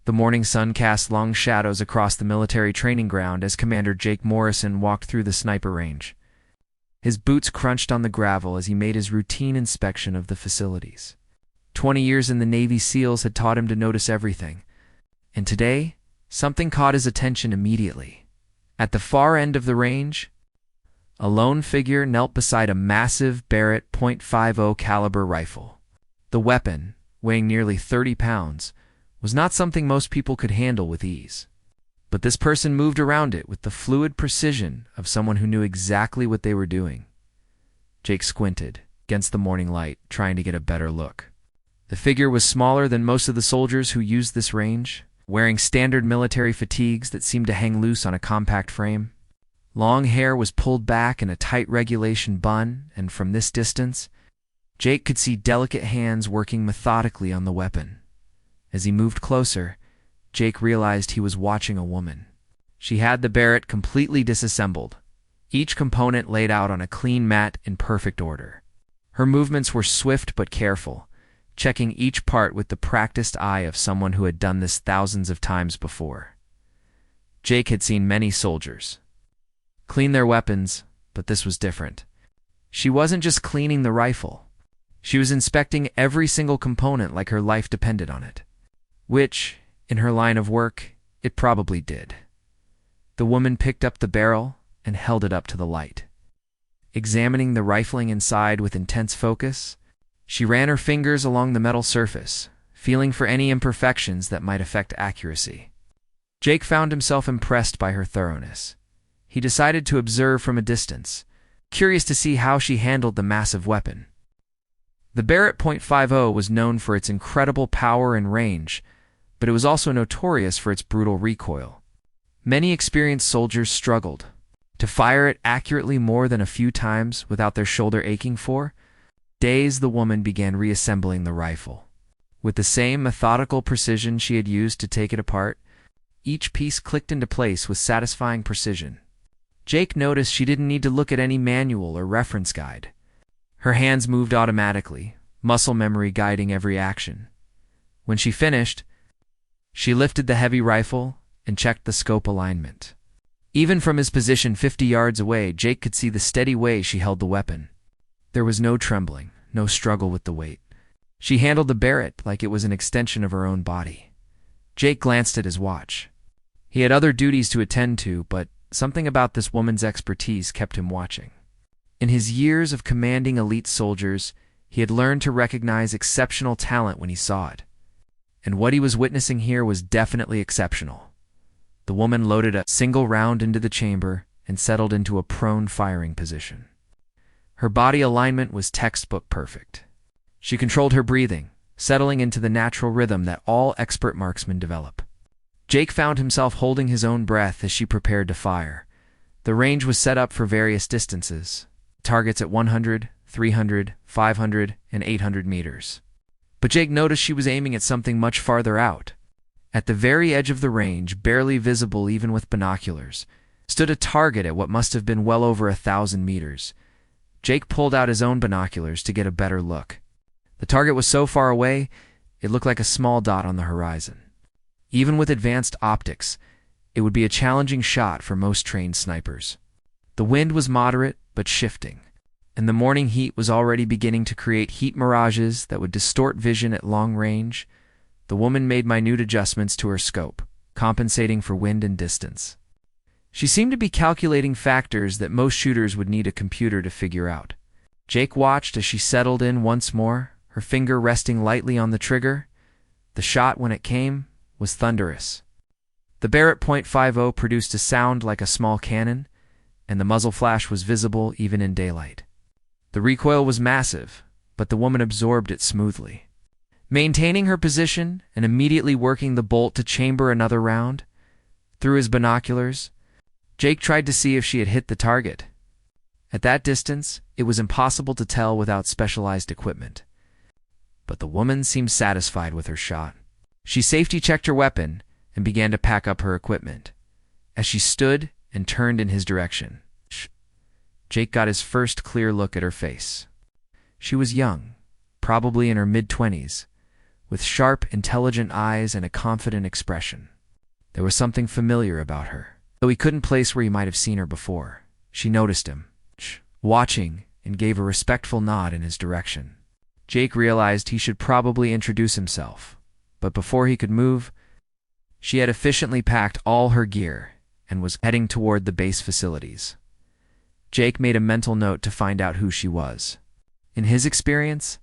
The morning sun cast long shadows across the military training ground as Commander Jake Morrison walked through the sniper range. His boots crunched on the gravel as he made his routine inspection of the facilities. 20 years in the Navy SEALs had taught him to notice everything, and today, something caught his attention immediately. At the far end of the range, a lone figure knelt beside a massive Barrett .50 caliber rifle. The weapon, weighing nearly 30 pounds, was not something most people could handle with ease. But this person moved around it with the fluid precision of someone who knew exactly what they were doing. Jake squinted against the morning light, trying to get a better look. The figure was smaller than most of the soldiers who used this range, wearing standard military fatigues that seemed to hang loose on a compact frame. Long hair was pulled back in a tight regulation bun, and from this distance, Jake could see delicate hands working methodically on the weapon. As he moved closer, Jake realized he was watching a woman. She had the Barrett completely disassembled, each component laid out on a clean mat in perfect order. Her movements were swift but careful, checking each part with the practiced eye of someone who had done this thousands of times before. Jake had seen many soldiers clean their weapons, but this was different. She wasn't just cleaning the rifle. She was inspecting every single component like her life depended on it. Which, in her line of work, it probably did. The woman picked up the barrel and held it up to the light. Examining the rifling inside with intense focus, she ran her fingers along the metal surface, feeling for any imperfections that might affect accuracy. Jake found himself impressed by her thoroughness. He decided to observe from a distance, curious to see how she handled the massive weapon. The Barrett .50 was known for its incredible power and range, but it was also notorious for its brutal recoil. Many experienced soldiers struggled. To fire it accurately more than a few times without their shoulder aching for days, the woman began reassembling the rifle. With the same methodical precision she had used to take it apart, each piece clicked into place with satisfying precision. Jake noticed she didn't need to look at any manual or reference guide. Her hands moved automatically, muscle memory guiding every action. When she finished, she lifted the heavy rifle and checked the scope alignment. Even from his position 50 yards away, Jake could see the steady way she held the weapon. There was no trembling, no struggle with the weight. She handled the Barrett like it was an extension of her own body. Jake glanced at his watch. He had other duties to attend to, but something about this woman's expertise kept him watching. In his years of commanding elite soldiers, he had learned to recognize exceptional talent when he saw it. And what he was witnessing here was definitely exceptional. The woman loaded a single round into the chamber and settled into a prone firing position. Her body alignment was textbook perfect. She controlled her breathing, settling into the natural rhythm that all expert marksmen develop. Jake found himself holding his own breath as she prepared to fire. The range was set up for various distances, targets at 100, 300, 500, and 800 meters. But Jake noticed she was aiming at something much farther out. At the very edge of the range, barely visible even with binoculars, stood a target at what must have been well over 1,000 meters. Jake pulled out his own binoculars to get a better look. The target was so far away, it looked like a small dot on the horizon. Even with advanced optics, it would be a challenging shot for most trained snipers. The wind was moderate but shifting, and the morning heat was already beginning to create heat mirages that would distort vision at long range. The woman made minute adjustments to her scope, compensating for wind and distance. She seemed to be calculating factors that most shooters would need a computer to figure out. Jake watched as she settled in once more, her finger resting lightly on the trigger. The shot, when it came, was thunderous. The Barrett .50 produced a sound like a small cannon, and the muzzle flash was visible even in daylight. The recoil was massive, but the woman absorbed it smoothly. Maintaining her position and immediately working the bolt to chamber another round, through his binoculars, Jake tried to see if she had hit the target. At that distance, it was impossible to tell without specialized equipment. But the woman seemed satisfied with her shot. She safety-checked her weapon and began to pack up her equipment. As she stood and turned in his direction, Jake got his first clear look at her face. She was young, probably in her mid-20s, with sharp, intelligent eyes and a confident expression. There was something familiar about her. Though he couldn't place where he might have seen her before, she noticed him, watching, and gave a respectful nod in his direction. Jake realized he should probably introduce himself, but before he could move, she had efficiently packed all her gear and was heading toward the base facilities. Jake made a mental note to find out who she was. In his experience,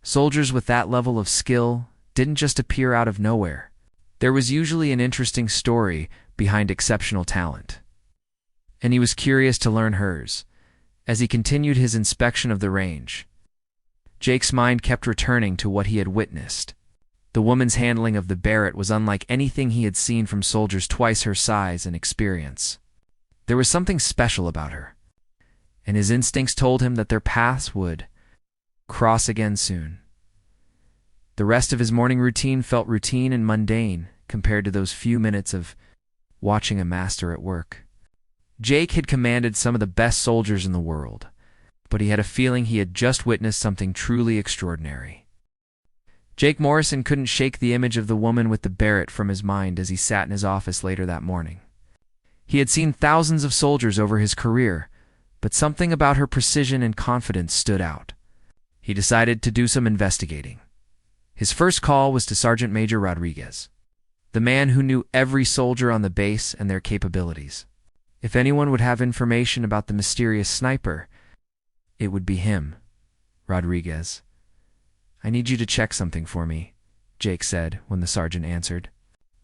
soldiers with that level of skill didn't just appear out of nowhere. There was usually an interesting story behind exceptional talent, and he was curious to learn hers. As he continued his inspection of the range, Jake's mind kept returning to what he had witnessed. The woman's handling of the Barrett was unlike anything he had seen from soldiers twice her size and experience. There was something special about her, and his instincts told him that their paths would cross again soon. The rest of his morning routine felt routine and mundane compared to those few minutes of watching a master at work. Jake had commanded some of the best soldiers in the world, but he had a feeling he had just witnessed something truly extraordinary. Jake Morrison couldn't shake the image of the woman with the Barrett from his mind as he sat in his office later that morning. He had seen thousands of soldiers over his career, but something about her precision and confidence stood out. He decided to do some investigating. His first call was to Sergeant Major Rodriguez, the man who knew every soldier on the base and their capabilities. If anyone would have information about the mysterious sniper, it would be him. Rodriguez. "I need you to check something for me," Jake said when the sergeant answered.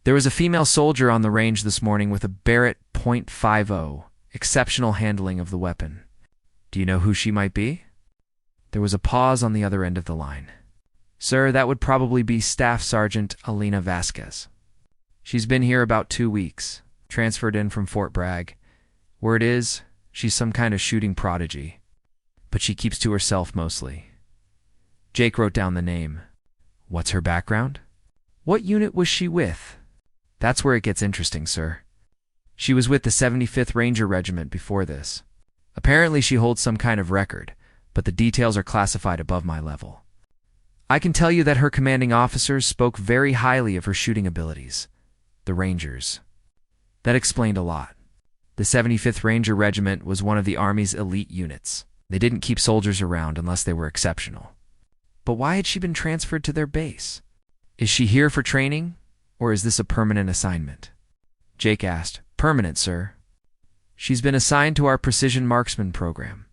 "There was a female soldier on the range this morning with a Barrett.50, exceptional handling of the weapon. Do you know who she might be?" There was a pause on the other end of the line. "Sir, that would probably be Staff Sergeant Alina Vasquez. She's been here about 2 weeks, transferred in from Fort Bragg. Word is, she's some kind of shooting prodigy, but she keeps to herself mostly." Jake wrote down the name. "What's her background?" "What unit was she with?" "That's where it gets interesting, sir. She was with the 75th Ranger Regiment before this. Apparently she holds some kind of record, but the details are classified above my level. I can tell you that her commanding officers spoke very highly of her shooting abilities. The Rangers." That explained a lot. The 75th Ranger Regiment was one of the Army's elite units. They didn't keep soldiers around unless they were exceptional. But why had she been transferred to their base? Is she here for training, or is this a permanent assignment? Jake asked. "Permanent, sir. She's been assigned to our precision marksman program.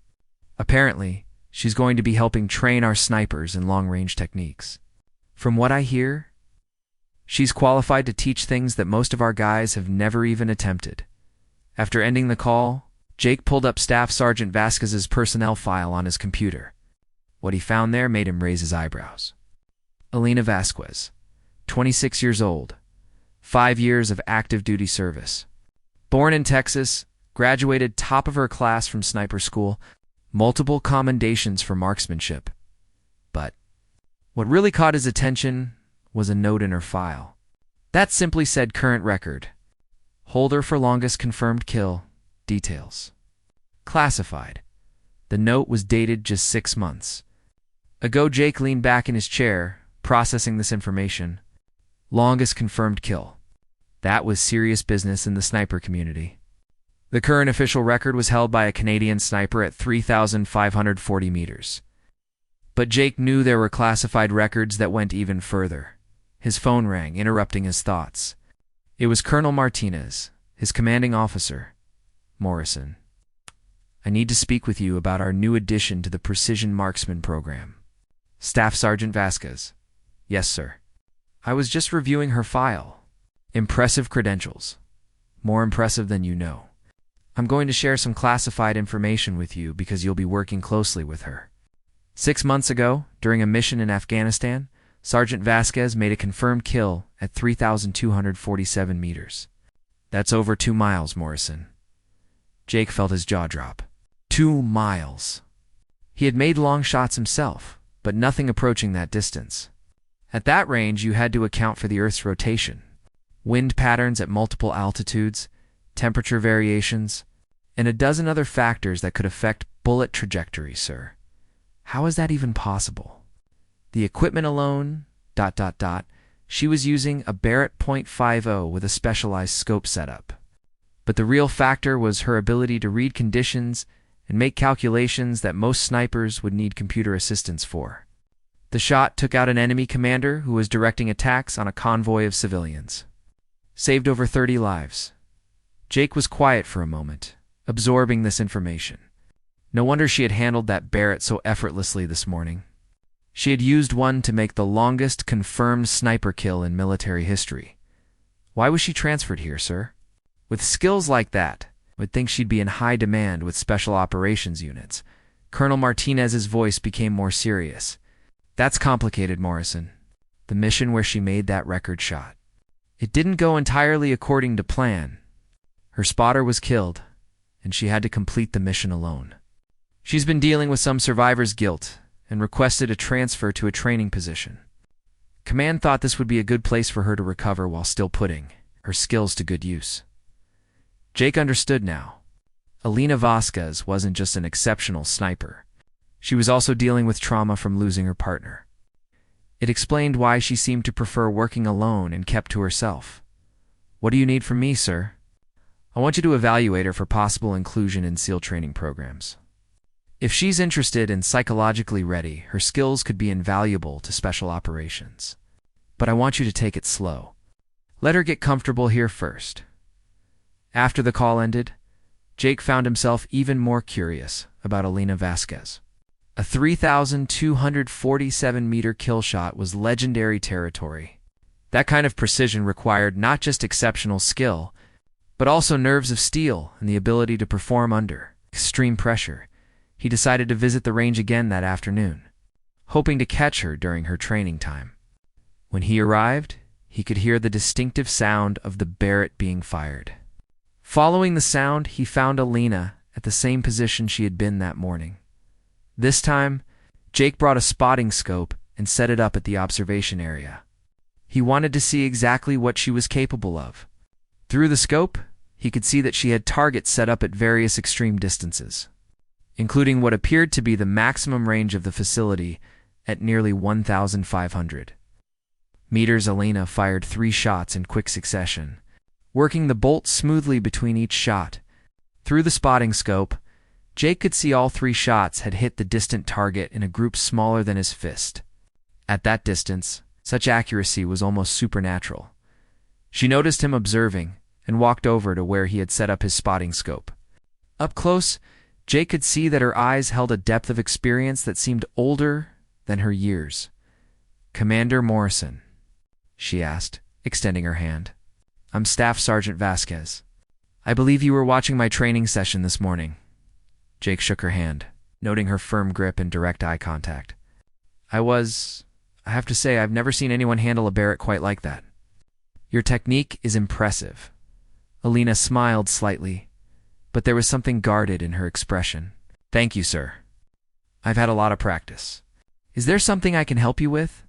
Apparently, she's going to be helping train our snipers in long-range techniques. From what I hear, she's qualified to teach things that most of our guys have never even attempted." After ending the call, Jake pulled up Staff Sergeant Vasquez's personnel file on his computer. What he found there made him raise his eyebrows. Alina Vasquez, 26 years old, 5 years of active duty service. Born in Texas, graduated top of her class from sniper school, multiple commendations for marksmanship. But what really caught his attention was a note in her file. That simply said current record. Holder for longest confirmed kill. Details. Classified. The note was dated just 6 months ago. Jake leaned back in his chair, processing this information. Longest confirmed kill. That was serious business in the sniper community. The current official record was held by a Canadian sniper at 3,540 meters. But Jake knew there were classified records that went even further. His phone rang, interrupting his thoughts. It was Colonel Martinez, his commanding officer. "Morrison, I need to speak with you about our new addition to the Precision Marksman program." "Staff Sergeant Vasquez." "Yes, sir." "I was just reviewing her file. Impressive credentials. More impressive than you know. I'm going to share some classified information with you because you'll be working closely with her. 6 months ago, during a mission in Afghanistan, Sergeant Vasquez made a confirmed kill at 3,247 meters. That's over 2 miles, Morrison." Jake felt his jaw drop. 2 miles. He had made long shots himself, but nothing approaching that distance. At that range, you had to account for the Earth's rotation, wind patterns at multiple altitudes, temperature variations, and a dozen other factors that could affect bullet trajectory, sir. How is that even possible? The equipment alone, She was using a Barrett.50 with a specialized scope setup. But the real factor was her ability to read conditions and make calculations that most snipers would need computer assistance for. The shot took out an enemy commander who was directing attacks on a convoy of civilians. Saved over 30 lives. Jake was quiet for a moment, absorbing this information. No wonder she had handled that Barrett so effortlessly this morning. She had used one to make the longest confirmed sniper kill in military history. Why was she transferred here, sir? With skills like that, I would think she'd be in high demand with special operations units. Colonel Martinez's voice became more serious. That's complicated, Morrison. The mission where she made that record shot. It didn't go entirely according to plan. Her spotter was killed, and she had to complete the mission alone. She's been dealing with some survivor's guilt and requested a transfer to a training position. Command thought this would be a good place for her to recover while still putting her skills to good use. Jake understood now. Elena Vasquez wasn't just an exceptional sniper. She was also dealing with trauma from losing her partner. It explained why she seemed to prefer working alone and kept to herself. What do you need from me, sir? I want you to evaluate her for possible inclusion in SEAL training programs. If she's interested and psychologically ready, her skills could be invaluable to special operations. But I want you to take it slow. Let her get comfortable here first. After the call ended, Jake found himself even more curious about Elena Vasquez. A 3,247-meter kill shot was legendary territory. That kind of precision required not just exceptional skill, but also nerves of steel and the ability to perform under extreme pressure. He decided to visit the range again that afternoon, hoping to catch her during her training time. When he arrived, he could hear the distinctive sound of the Barrett being fired. Following the sound, he found Elena at the same position she had been that morning. This time, Jake brought a spotting scope and set it up at the observation area. He wanted to see exactly what she was capable of. Through the scope, he could see that she had targets set up at various extreme distances, including what appeared to be the maximum range of the facility at nearly 1,500 meters. Elena fired 3 shots in quick succession, working the bolt smoothly between each shot. Through the spotting scope, Jake could see all 3 shots had hit the distant target in a group smaller than his fist. At that distance, such accuracy was almost supernatural. She noticed him observing and walked over to where he had set up his spotting scope. Up close, Jake could see that her eyes held a depth of experience that seemed older than her years. "Commander Morrison," she asked, extending her hand. "I'm Staff Sergeant Vasquez. I believe you were watching my training session this morning." Jake shook her hand, noting her firm grip and direct eye contact. I have to say, I've never seen anyone handle a Barrett quite like that. Your technique is impressive." Elena smiled slightly, but there was something guarded in her expression. "Thank you, sir. I've had a lot of practice. Is there something I can help you with?"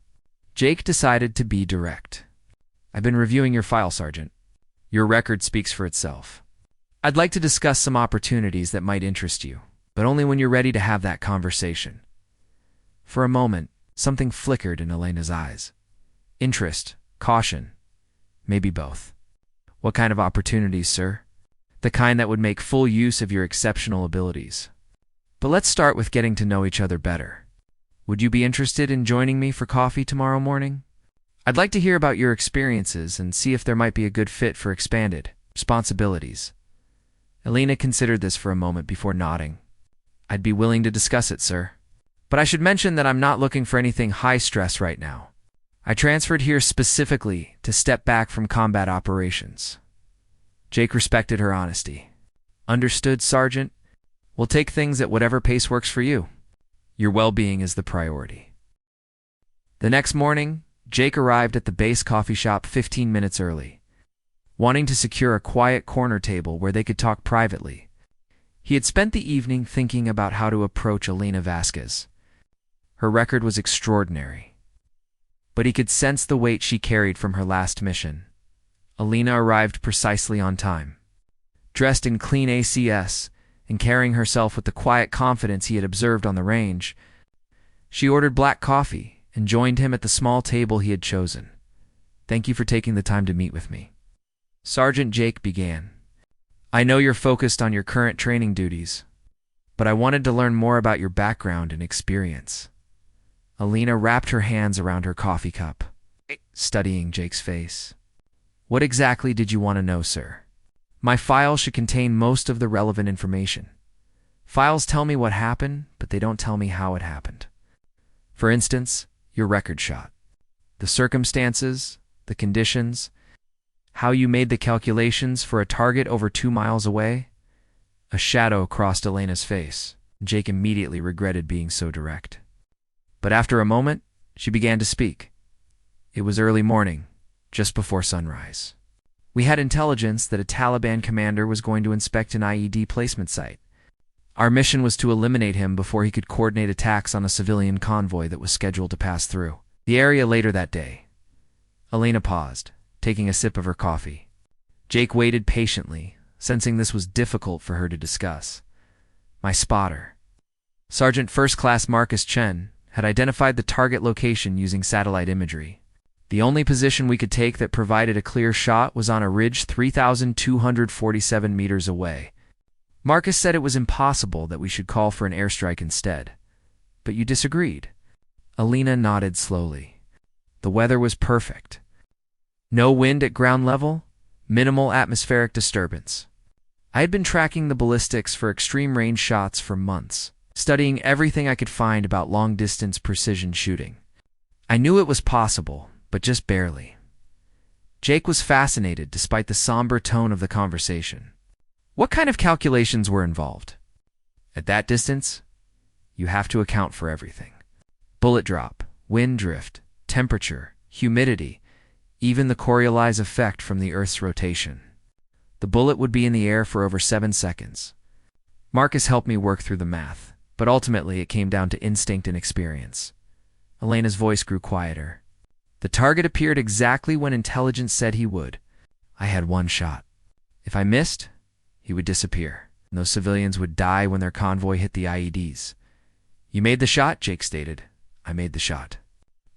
Jake decided to be direct. "I've been reviewing your file, Sergeant. Your record speaks for itself. I'd like to discuss some opportunities that might interest you, but only when you're ready to have that conversation." For a moment, something flickered in Elena's eyes. Interest, caution, maybe both. "What kind of opportunities, sir?" "The kind that would make full use of your exceptional abilities. But let's start with getting to know each other better. Would you be interested in joining me for coffee tomorrow morning? I'd like to hear about your experiences and see if there might be a good fit for expanded responsibilities." Elena considered this for a moment before nodding. "I'd be willing to discuss it, sir. But I should mention that I'm not looking for anything high stress right now. I transferred here specifically to step back from combat operations." Jake respected her honesty. "Understood, Sergeant. We'll take things at whatever pace works for you. Your well-being is the priority." The next morning, Jake arrived at the base coffee shop 15 minutes early, wanting to secure a quiet corner table where they could talk privately. He had spent the evening thinking about how to approach Elena Vasquez. Her record was extraordinary, but he could sense the weight she carried from her last mission. Elena arrived precisely on time. Dressed in clean ACS and carrying herself with the quiet confidence he had observed on the range, she ordered black coffee and joined him at the small table he had chosen. "Thank you for taking the time to meet with me." Sergeant Jake began. "I know you're focused on your current training duties, but I wanted to learn more about your background and experience." Alina wrapped her hands around her coffee cup, studying Jake's face. "What exactly did you want to know, sir?" "My file should contain most of the relevant information. Files tell me what happened, but they don't tell me how it happened. For instance, your record shot. The circumstances, the conditions, how you made the calculations for a target over 2 miles away." A shadow crossed Elena's face. Jake immediately regretted being so direct. But after a moment, she began to speak. "It was early morning, just before sunrise. We had intelligence that a Taliban commander was going to inspect an IED placement site. Our mission was to eliminate him before he could coordinate attacks on a civilian convoy that was scheduled to pass through the area later that day." Elena paused, taking a sip of her coffee. Jake waited patiently, sensing this was difficult for her to discuss. "My spotter, Sergeant First Class Marcus Chen, had identified the target location using satellite imagery. The only position we could take that provided a clear shot was on a ridge 3,247 meters away. Marcus said it was impossible, that we should call for an airstrike instead. But you disagreed." Alina nodded slowly. "The weather was perfect. No wind at ground level, minimal atmospheric disturbance. I had been tracking the ballistics for extreme range shots for months, studying everything I could find about long-distance precision shooting. I knew it was possible, but just barely." Jake was fascinated despite the somber tone of the conversation. "What kind of calculations were involved?" "At that distance, you have to account for everything. Bullet drop, wind drift, temperature, humidity, even the Coriolis effect from the Earth's rotation. The bullet would be in the air for over 7 seconds. Marcus helped me work through the math, but ultimately it came down to instinct and experience." Elena's voice grew quieter. "The target appeared exactly when intelligence said he would. I had one shot. If I missed, he would disappear, and those civilians would die when their convoy hit the IEDs. You made the shot," Jake stated. "I made the shot.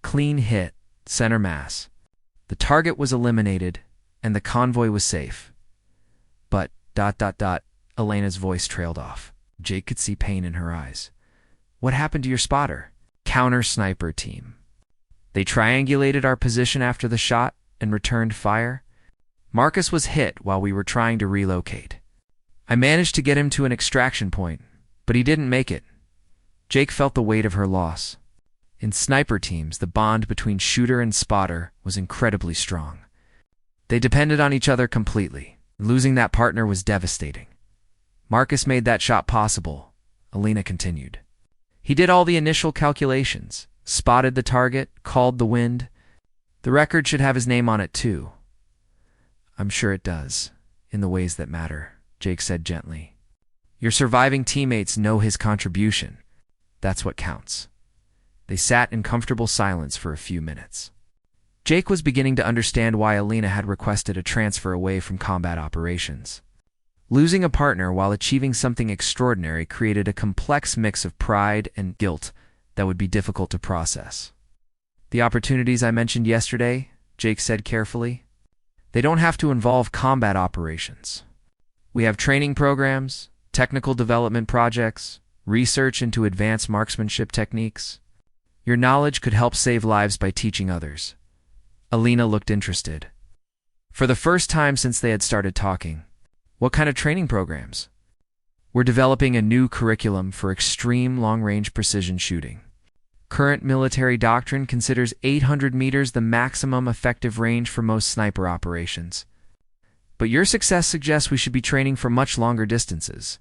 Clean hit, center mass. The target was eliminated, and the convoy was safe. But, ... Elena's voice trailed off. Jake could see pain in her eyes. "What happened to your spotter?" "Counter-sniper team. They triangulated our position after the shot and returned fire. Marcus was hit while we were trying to relocate. I managed to get him to an extraction point, but he didn't make it." Jake felt the weight of her loss. In sniper teams, the bond between shooter and spotter was incredibly strong. They depended on each other completely. Losing that partner was devastating. "Marcus made that shot possible," Alina continued. "He did all the initial calculations, spotted the target, called the wind. The record should have his name on it too." "I'm sure it does, in the ways that matter," Jake said gently. "Your surviving teammates know his contribution. That's what counts." They sat in comfortable silence for a few minutes. Jake was beginning to understand why Alina had requested a transfer away from combat operations. Losing a partner while achieving something extraordinary created a complex mix of pride and guilt that would be difficult to process. "The opportunities I mentioned yesterday," Jake said carefully, "they don't have to involve combat operations. We have training programs, technical development projects, research into advanced marksmanship techniques. Your knowledge could help save lives by teaching others." Alina looked interested. For the first time since they had started talking. "What kind of training programs?" "We're developing a new curriculum for extreme long-range precision shooting. Current military doctrine considers 800 meters the maximum effective range for most sniper operations. But your success suggests we should be training for much longer distances.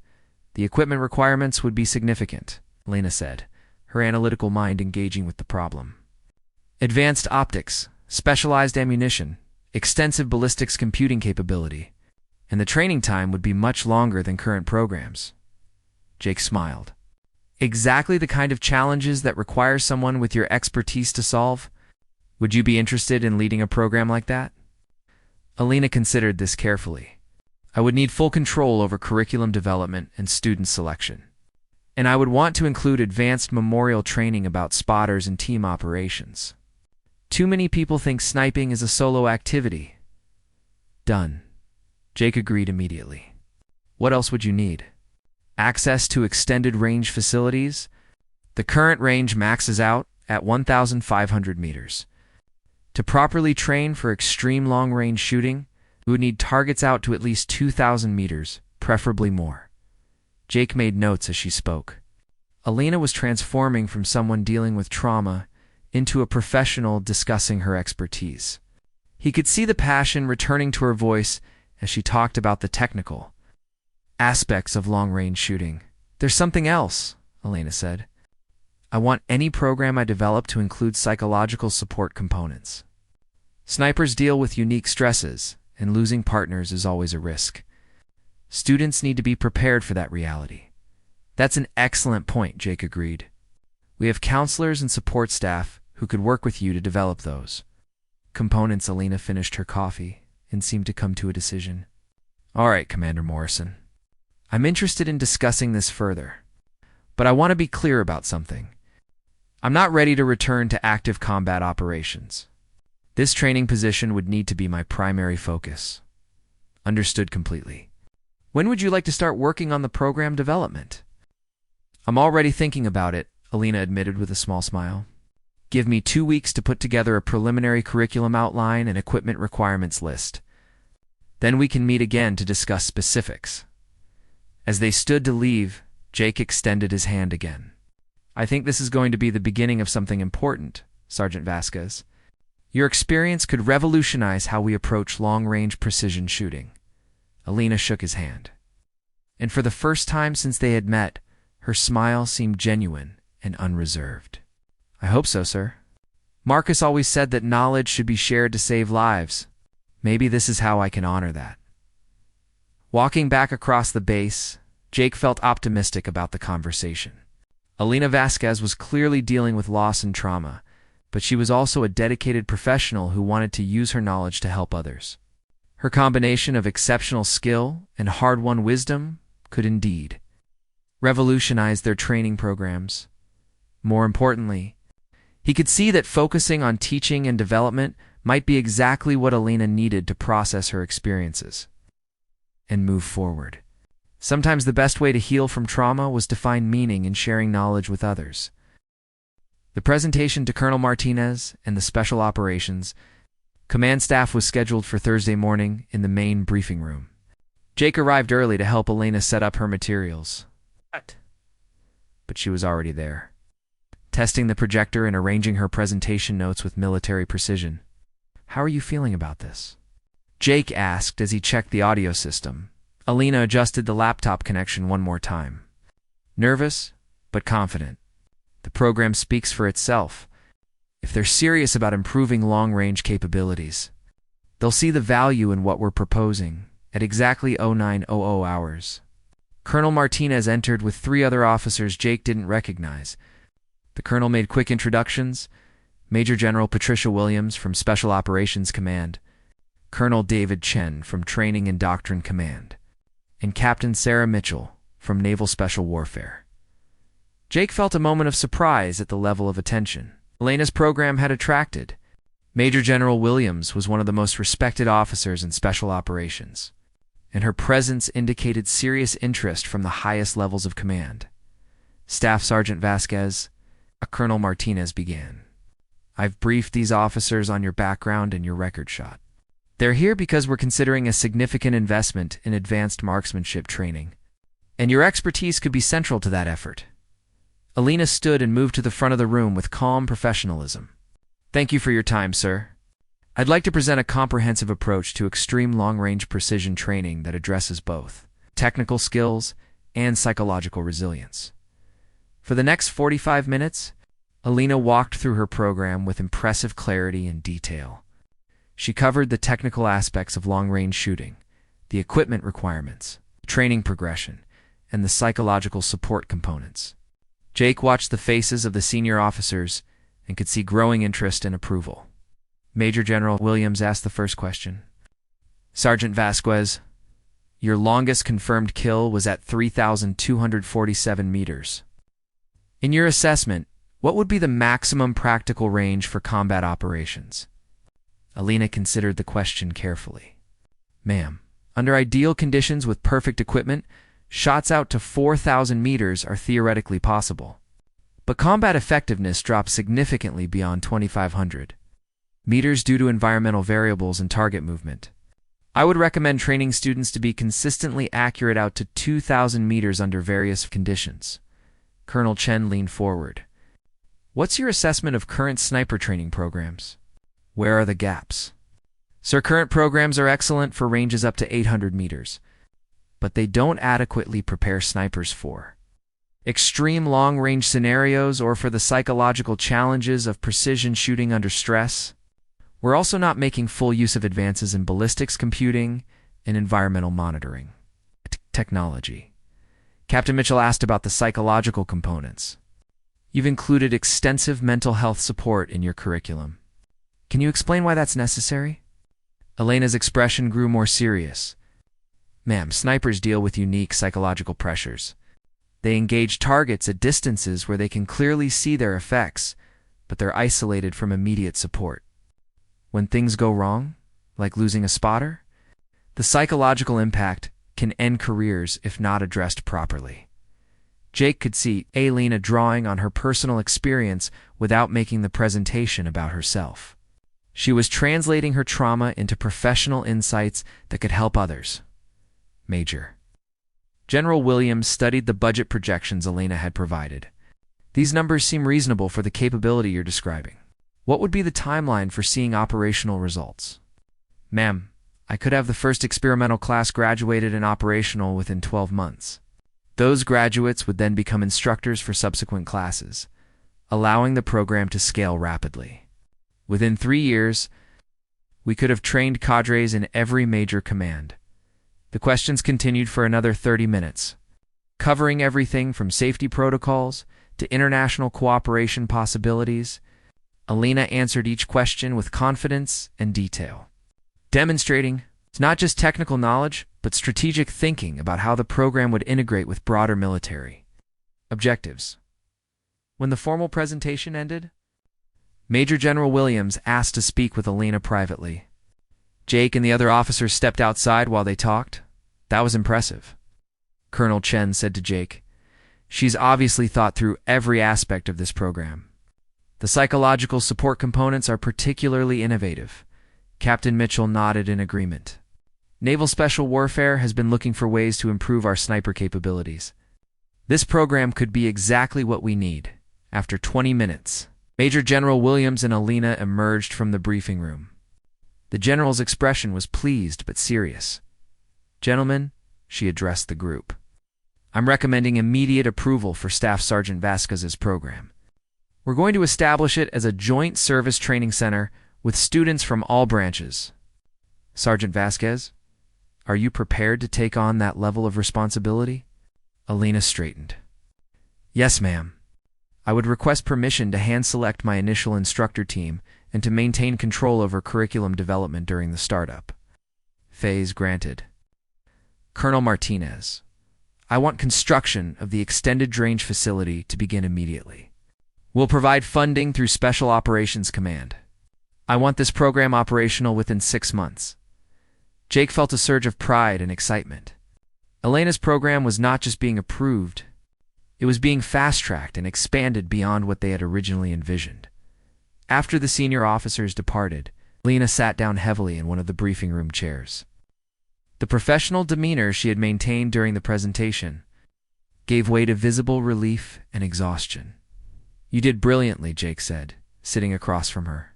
The equipment requirements would be significant," Alina said, her analytical mind engaging with the problem. "Advanced optics, specialized ammunition, extensive ballistics computing capability, and the training time would be much longer than current programs." Jake smiled. "Exactly the kind of challenges that require someone with your expertise to solve? Would you be interested in leading a program like that?" Alina considered this carefully. "I would need full control over curriculum development and student selection. And I would want to include advanced memorial training about spotters and team operations. Too many people think sniping is a solo activity. Done. Jake agreed immediately. What else would you need? Access to extended range facilities? The current range maxes out at 1,500 meters. To properly train for extreme long-range shooting, we would need targets out to at least 2,000 meters, preferably more. Jake made notes as she spoke. Alina was transforming from someone dealing with trauma into a professional discussing her expertise. He could see the passion returning to her voice as she talked about the technical aspects of long-range shooting. There's something else, Alina said. I want any program I develop to include psychological support components. Snipers deal with unique stresses, and losing partners is always a risk. Students need to be prepared for that reality. That's an excellent point, Jake agreed. We have counselors and support staff who could work with you to develop those components. Alina finished her coffee and seemed to come to a decision. All right, Commander Morrison. I'm interested in discussing this further, but I want to be clear about something. I'm not ready to return to active combat operations. This training position would need to be my primary focus. Understood completely. When would you like to start working on the program development? I'm already thinking about it, Alina admitted with a small smile. Give me 2 weeks to put together a preliminary curriculum outline and equipment requirements list. Then we can meet again to discuss specifics. As they stood to leave, Jake extended his hand again. I think this is going to be the beginning of something important, Sergeant Vasquez. Your experience could revolutionize how we approach long-range precision shooting. Alina shook his hand. And for the first time since they had met, her smile seemed genuine and unreserved. I hope so, sir. Marcus always said that knowledge should be shared to save lives. Maybe this is how I can honor that. Walking back across the base, Jake felt optimistic about the conversation. Alina Vasquez was clearly dealing with loss and trauma, but she was also a dedicated professional who wanted to use her knowledge to help others. Her combination of exceptional skill and hard-won wisdom could indeed revolutionize their training programs. More importantly, he could see that focusing on teaching and development might be exactly what Alina needed to process her experiences and move forward. Sometimes the best way to heal from trauma was to find meaning in sharing knowledge with others. The presentation to Colonel Martinez and the Special Operations Command staff was scheduled for Thursday morning in the main briefing room. Jake arrived early to help Alina set up her materials. But she was already there, testing the projector and arranging her presentation notes with military precision. How are you feeling about this? Jake asked as he checked the audio system. Alina adjusted the laptop connection one more time. Nervous, but confident. The program speaks for itself. If they're serious about improving long-range capabilities, they'll see the value in what we're proposing at exactly 0900 hours. Colonel Martinez entered with 3 other officers Jake didn't recognize. The colonel made quick introductions. Major General Patricia Williams from Special Operations Command, Colonel David Chen from Training and Doctrine Command, and Captain Sarah Mitchell from Naval Special Warfare. Jake felt a moment of surprise at the level of attention Alina's program had attracted. Major General Williams was one of the most respected officers in Special Operations, and her presence indicated serious interest from the highest levels of command. Staff Sergeant Vasquez, Colonel Martinez began. I've briefed these officers on your background and your record shot. They're here because we're considering a significant investment in advanced marksmanship training, and your expertise could be central to that effort. Alina stood and moved to the front of the room with calm professionalism. Thank you for your time, sir. I'd like to present a comprehensive approach to extreme long-range precision training that addresses both technical skills and psychological resilience. For the next 45 minutes, Alina walked through her program with impressive clarity and detail. She covered the technical aspects of long-range shooting, the equipment requirements, training progression, and the psychological support components. Jake watched the faces of the senior officers and could see growing interest and approval. Major General Williams asked the first question. Sergeant Vasquez, Your longest confirmed kill was at 3,247 meters. In your assessment, what would be the maximum practical range for combat operations? Alina considered the question carefully. Ma'am, under ideal conditions with perfect equipment, shots out to 4,000 meters are theoretically possible. But combat effectiveness drops significantly beyond 2,500 meters due to environmental variables and target movement. I would recommend training students to be consistently accurate out to 2,000 meters under various conditions. Colonel Chen leaned forward. What's your assessment of current sniper training programs? Where are the gaps? Sir, current programs are excellent for ranges up to 800 meters, but they don't adequately prepare snipers for extreme long-range scenarios or for the psychological challenges of precision shooting under stress. We're also not making full use of advances in ballistics computing and environmental monitoring technology. Captain Mitchell asked about the psychological components. You've included extensive mental health support in your curriculum. Can you explain why that's necessary? Elena's expression grew more serious. Ma'am, snipers deal with unique psychological pressures. They engage targets at distances where they can clearly see their effects, but they're isolated from immediate support. When things go wrong, like losing a spotter, the psychological impact can end careers if not addressed properly. Jake could see Alina drawing on her personal experience without making the presentation about herself. She was translating her trauma into professional insights that could help others. Major General Williams studied the budget projections Alina had provided. These numbers seem reasonable for the capability you're describing. What would be the timeline for seeing operational results? Ma'am, I could have the first experimental class graduated and operational within 12 months. Those graduates would then become instructors for subsequent classes, allowing the program to scale rapidly. Within 3 years, we could have trained cadres in every major command. The questions continued for another 30 minutes, covering everything from safety protocols to international cooperation possibilities. Alina answered each question with confidence and detail, demonstrating it's not just technical knowledge, but strategic thinking about how the program would integrate with broader military objectives. When the formal presentation ended, Major General Williams asked to speak with Alina privately. Jake and the other officers stepped outside while they talked. That was impressive. Colonel Chen said to Jake, "She's obviously thought through every aspect of this program. The psychological support components are particularly innovative." Captain Mitchell nodded in agreement. Naval Special Warfare has been looking for ways to improve our sniper capabilities. This program could be exactly what we need. After 20 minutes, Major General Williams and Alina emerged from the briefing room. The general's expression was pleased but serious. "Gentlemen," she addressed the group, "I'm recommending immediate approval for Staff Sergeant Vasquez's program. We're going to establish it as a joint service training center with students from all branches. Sergeant Vasquez, are you prepared to take on that level of responsibility?" Alina straightened. "Yes, ma'am. I would request permission to hand-select my initial instructor team and to maintain control over curriculum development during the startup." Phase granted. Colonel Martinez, I want construction of the extended range facility to begin immediately. We'll provide funding through Special Operations Command. I want this program operational within 6 months. Jake felt a surge of pride and excitement. Elena's program was not just being approved, it was being fast-tracked and expanded beyond what they had originally envisioned. After the senior officers departed, Lena sat down heavily in one of the briefing room chairs. The professional demeanor she had maintained during the presentation gave way to visible relief and exhaustion. "You did brilliantly," Jake said, sitting across from her.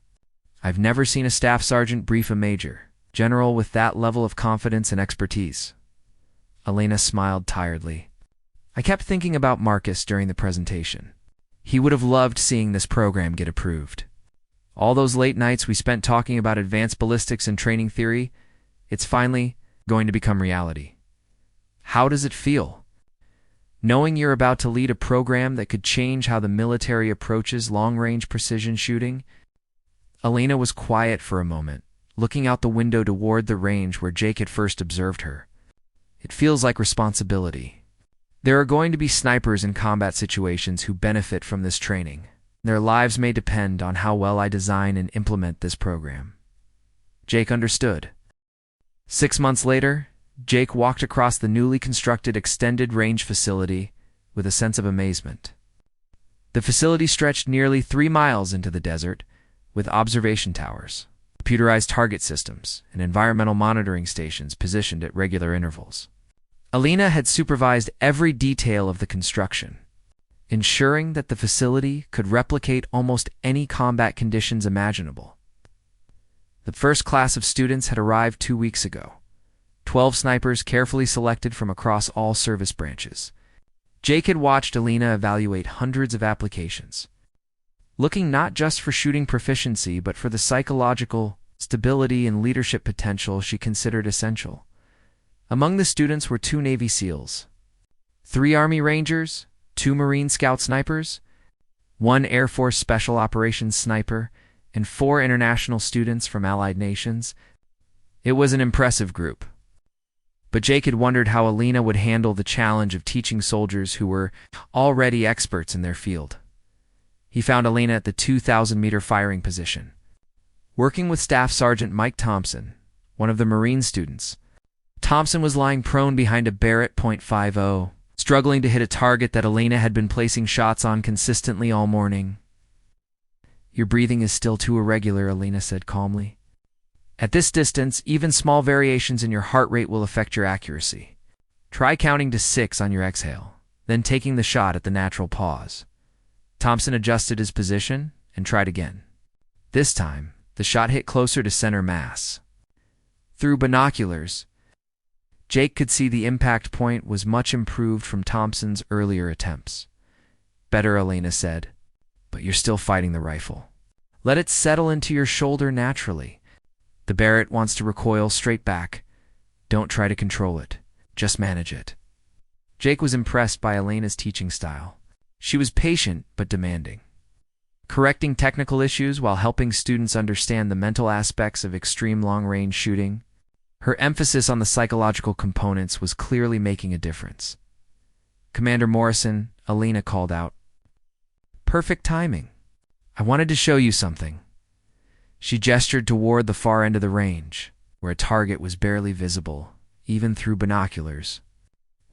"I've never seen a staff sergeant brief a major general with that level of confidence and expertise." Elena smiled tiredly. "I kept thinking about Marcus during the presentation. He would have loved seeing this program get approved. All those late nights we spent talking about advanced ballistics and training theory, it's finally going to become reality. How does it feel, knowing you're about to lead a program that could change how the military approaches long-range precision shooting?" Elena was quiet for a moment, looking out the window toward the range where Jake had first observed her. It feels like responsibility. There are going to be snipers in combat situations who benefit from this training. Their lives may depend on how well I design and implement this program." Jake understood. 6 months later, Jake walked across the newly constructed extended range facility with a sense of amazement. The facility stretched nearly 3 miles into the desert, with observation towers, computerized target systems, and environmental monitoring stations positioned at regular intervals. Alina had supervised every detail of the construction, ensuring that the facility could replicate almost any combat conditions imaginable. The first class of students had arrived 2 weeks ago, 12 snipers carefully selected from across all service branches. Jake had watched Alina evaluate hundreds of applications, looking not just for shooting proficiency but for the psychological stability and leadership potential she considered essential. Among the students were 2 Navy SEALs, 3 Army Rangers, 2 Marine Scout snipers, 1 Air Force Special Operations sniper, and 4 international students from allied nations. It was an impressive group. But Jake had wondered how Alina would handle the challenge of teaching soldiers who were already experts in their field. He found Alina at the 2,000-meter firing position, working with Staff Sergeant Mike Thompson, one of the Marine students. Thompson was lying prone behind a Barrett.50, struggling to hit a target that Alina had been placing shots on consistently all morning. "Your breathing is still too irregular," Alina said calmly. "At this distance, even small variations in your heart rate will affect your accuracy. Try counting to 6 on your exhale, then taking the shot at the natural pause." Thompson adjusted his position and tried again. This time, the shot hit closer to center mass. Through binoculars, Jake could see the impact point was much improved from Thompson's earlier attempts. "Better," Alina said, "but you're still fighting the rifle. Let it settle into your shoulder naturally. The Barrett wants to recoil straight back. Don't try to control it. Just manage it." Jake was impressed by Alina's teaching style. She was patient but demanding, correcting technical issues while helping students understand the mental aspects of extreme long-range shooting. Her emphasis on the psychological components was clearly making a difference. "Commander Morrison," Alina called out. "Perfect timing. I wanted to show you something." She gestured toward the far end of the range, where a target was barely visible, even through binoculars.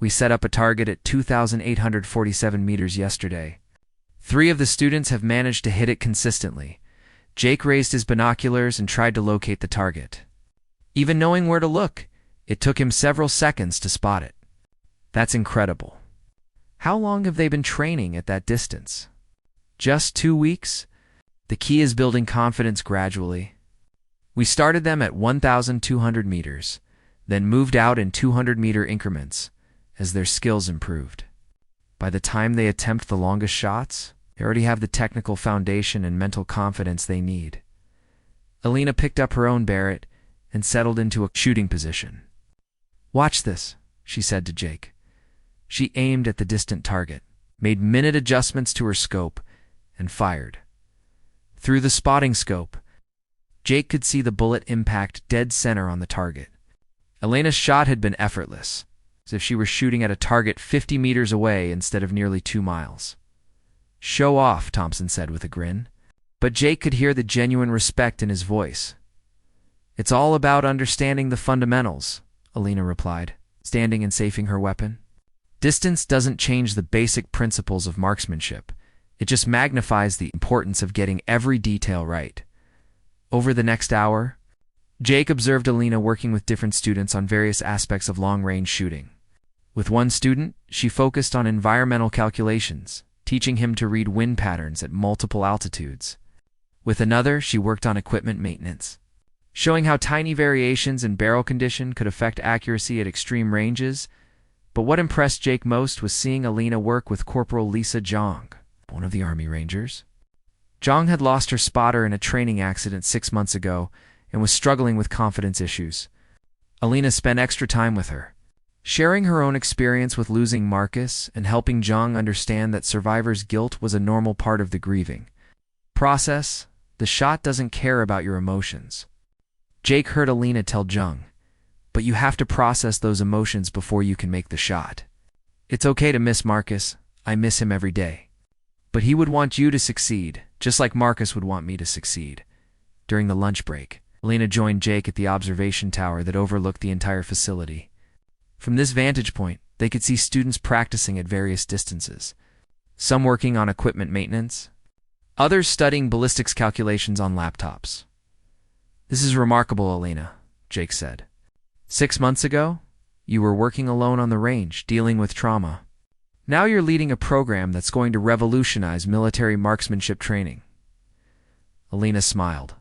"We set up a target at 2,847 meters yesterday. 3 of the students have managed to hit it consistently." Jake raised his binoculars and tried to locate the target. Even knowing where to look, it took him several seconds to spot it. "That's incredible. How long have they been training at that distance?" "Just 2 weeks. The key is building confidence gradually. We started them at 1,200 meters, then moved out in 200-meter increments as their skills improved. By the time they attempt the longest shots, they already have the technical foundation and mental confidence they need." Alina picked up her own Barrett and settled into a shooting position. "Watch this," she said to Jake. She aimed at the distant target, made minute adjustments to her scope, and fired. Through the spotting scope, Jake could see the bullet impact dead center on the target. Alina's shot had been effortless, as if she were shooting at a target 50 meters away instead of nearly 2 miles. "Show off," Thompson said with a grin. But Jake could hear the genuine respect in his voice. "It's all about understanding the fundamentals," Alina replied, standing and safing her weapon. "Distance doesn't change the basic principles of marksmanship. It just magnifies the importance of getting every detail right." Over the next hour, Jake observed Alina working with different students on various aspects of long-range shooting. With one student, she focused on environmental calculations, teaching him to read wind patterns at multiple altitudes. With another, she worked on equipment maintenance, showing how tiny variations in barrel condition could affect accuracy at extreme ranges. But what impressed Jake most was seeing Alina work with Corporal Lisa Jong, one of the Army Rangers. Jong had lost her spotter in a training accident 6 months ago and was struggling with confidence issues. Alina spent extra time with her, sharing her own experience with losing Marcus and helping Jong understand that survivor's guilt was a normal part of the grieving process. "The shot doesn't care about your emotions." Jake heard Alina tell Jung, "But but you have to process those emotions before you can make the shot. It's okay to miss Marcus. I miss him every day. But he would want you to succeed, just like Marcus would want me to succeed. During the lunch break, Alina joined Jake at the observation tower that overlooked the entire facility. From this vantage point, they could see students practicing at various distances. Some working on equipment maintenance, others studying ballistics calculations on laptops. "This is remarkable, Alina," Jake said. "6 months ago, you were working alone on the range, dealing with trauma. Now you're leading a program that's going to revolutionize military marksmanship training." Alina smiled,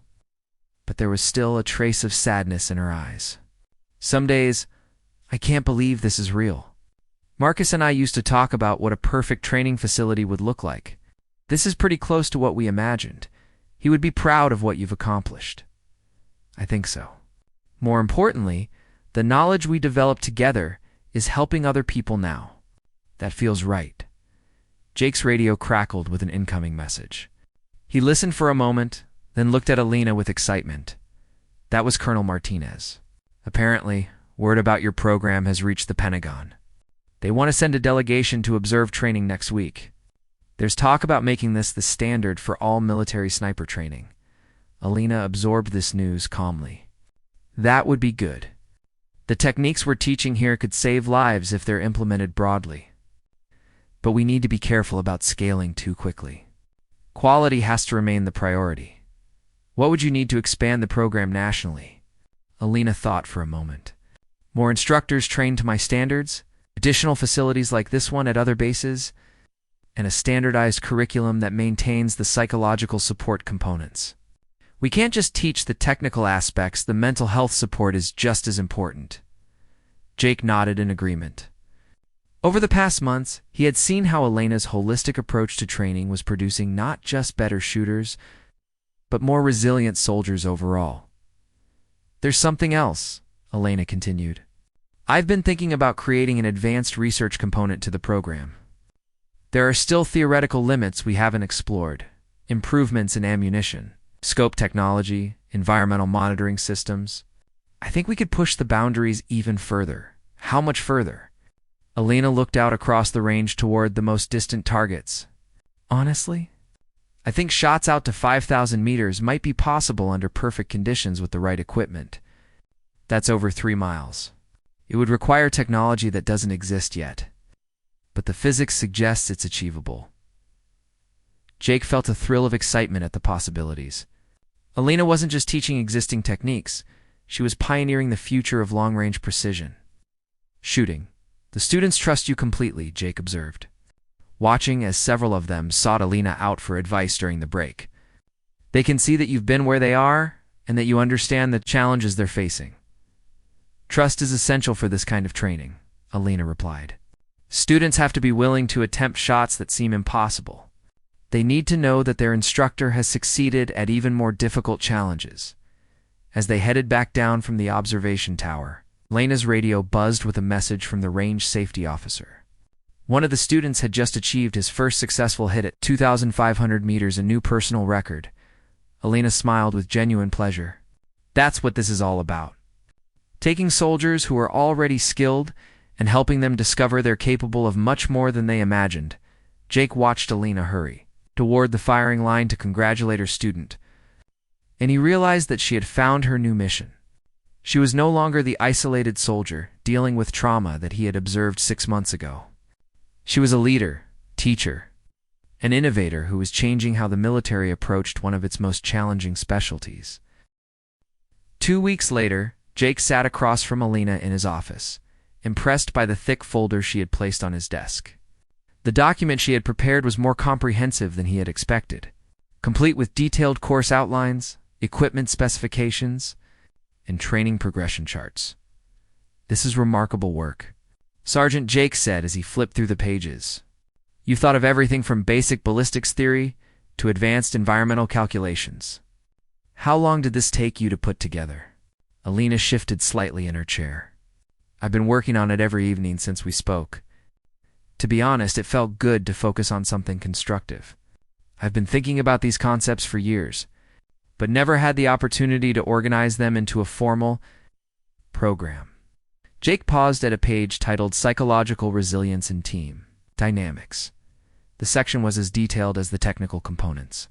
but there was still a trace of sadness in her eyes. "Some days, I can't believe this is real. Marcus and I used to talk about what a perfect training facility would look like. This is pretty close to what we imagined. He would be proud of what you've accomplished." "I think so. More importantly, the knowledge we developed together is helping other people now. That feels right." Jake's radio crackled with an incoming message. He listened for a moment, then looked at Alina with excitement. That was Colonel Martinez. "Apparently, word about your program has reached the Pentagon. They want to send a delegation to observe training next week. There's talk about making this the standard for all military sniper training." Alina absorbed this news calmly. "That would be good. The techniques we're teaching here could save lives if they're implemented broadly. But we need to be careful about scaling too quickly. Quality has to remain the priority. What would you need to expand the program nationally?" Alina thought for a moment. "More instructors trained to my standards, additional facilities like this one at other bases, and a standardized curriculum that maintains the psychological support components. We can't just teach the technical aspects, the mental health support is just as important." Jake nodded in agreement. Over the past months, he had seen how Alina's holistic approach to training was producing not just better shooters, but more resilient soldiers overall. "There's something else," Alina continued. "I've been thinking about creating an advanced research component to the program. There are still theoretical limits we haven't explored. Improvements in ammunition, scope technology, environmental monitoring systems. I think we could push the boundaries even further." "How much further?" Alina looked out across the range toward the most distant targets. "Honestly, I think shots out to 5,000 meters might be possible under perfect conditions with the right equipment. That's over 3 miles. It would require technology that doesn't exist yet, but the physics suggests it's achievable." Jake felt a thrill of excitement at the possibilities. Alina wasn't just teaching existing techniques, she was pioneering the future of long-range precision. "Shooting. The students trust you completely," Jake observed, watching as several of them sought Alina out for advice during the break. "They can see that you've been where they are and that you understand the challenges they're facing." "Trust is essential for this kind of training," Alina replied. "Students have to be willing to attempt shots that seem impossible. They need to know that their instructor has succeeded at even more difficult challenges." As they headed back down from the observation tower, Alina's radio buzzed with a message from the range safety officer. One of the students had just achieved his first successful hit at 2,500 meters, a new personal record. Alina smiled with genuine pleasure. That's what this is all about. Taking soldiers who are already skilled and helping them discover they're capable of much more than they imagined. Jake watched Alina hurry toward the firing line to congratulate her student, and he realized that she had found her new mission. She was no longer the isolated soldier dealing with trauma that he had observed 6 months ago. She was a leader, teacher, an innovator who was changing how the military approached one of its most challenging specialties. 2 weeks later, Jake sat across from Alina in his office, impressed by the thick folder she had placed on his desk. The document she had prepared was more comprehensive than he had expected, complete with detailed course outlines, equipment specifications, and training progression charts. "This is remarkable work," Sergeant Jake said as he flipped through the pages. "You've thought of everything from basic ballistics theory to advanced environmental calculations. How long did this take you to put together?" Alina shifted slightly in her chair. "I've been working on it every evening since we spoke. To be honest, it felt good to focus on something constructive. I've been thinking about these concepts for years, but never had the opportunity to organize them into a formal program." Jake paused at a page titled Psychological Resilience in Team Dynamics. The section was as detailed as the technical components,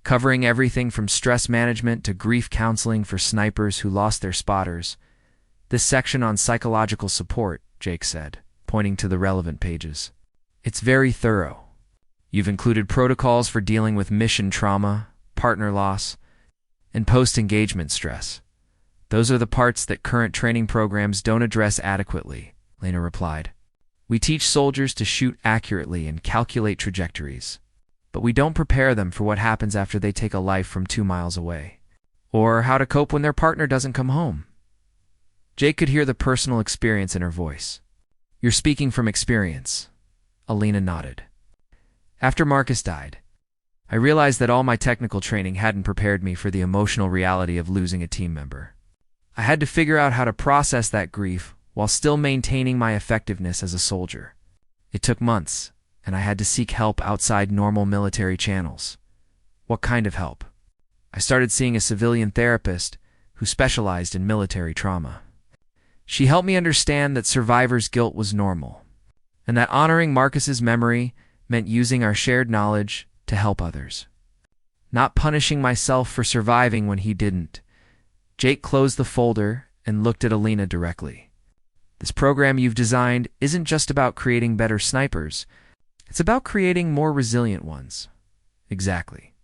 covering everything from stress management to grief counseling for snipers who lost their spotters. This section on psychological support, Jake said, pointing to the relevant pages. It's very thorough. You've included protocols for dealing with mission trauma, partner loss, and post-engagement stress. Those are the parts that current training programs don't address adequately, Lena replied. We teach soldiers to shoot accurately and calculate trajectories, but we don't prepare them for what happens after they take a life from 2 miles away, or how to cope when their partner doesn't come home. Jake could hear the personal experience in her voice. You're speaking from experience, Alina nodded. After Marcus died, I realized that all my technical training hadn't prepared me for the emotional reality of losing a team member. I had to figure out how to process that grief while still maintaining my effectiveness as a soldier. It took months, and I had to seek help outside normal military channels. What kind of help? I started seeing a civilian therapist who specialized in military trauma. She helped me understand that survivor's guilt was normal, and that honoring Marcus's memory meant using our shared knowledge to help others, not punishing myself for surviving when he didn't. Jake closed the folder and looked at Alina directly. This program you've designed isn't just about creating better snipers. It's about creating more resilient ones. Exactly.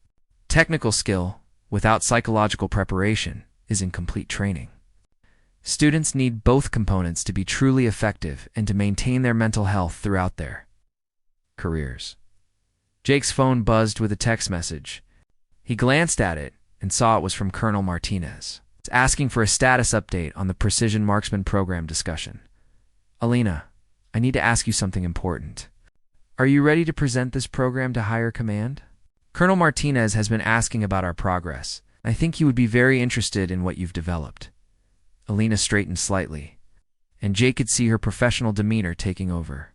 Technical skill without psychological preparation is incomplete training. Students need both components to be truly effective and to maintain their mental health throughout their careers. Jake's phone buzzed with a text message. He glanced at it and saw it was from Colonel Martinez, asking for a status update on the Precision Marksman program discussion. Alina, I need to ask you something important. Are you ready to present this program to higher command? Colonel Martinez has been asking about our progress. I think he would be very interested in what you've developed. Alina straightened slightly, and Jake could see her professional demeanor taking over.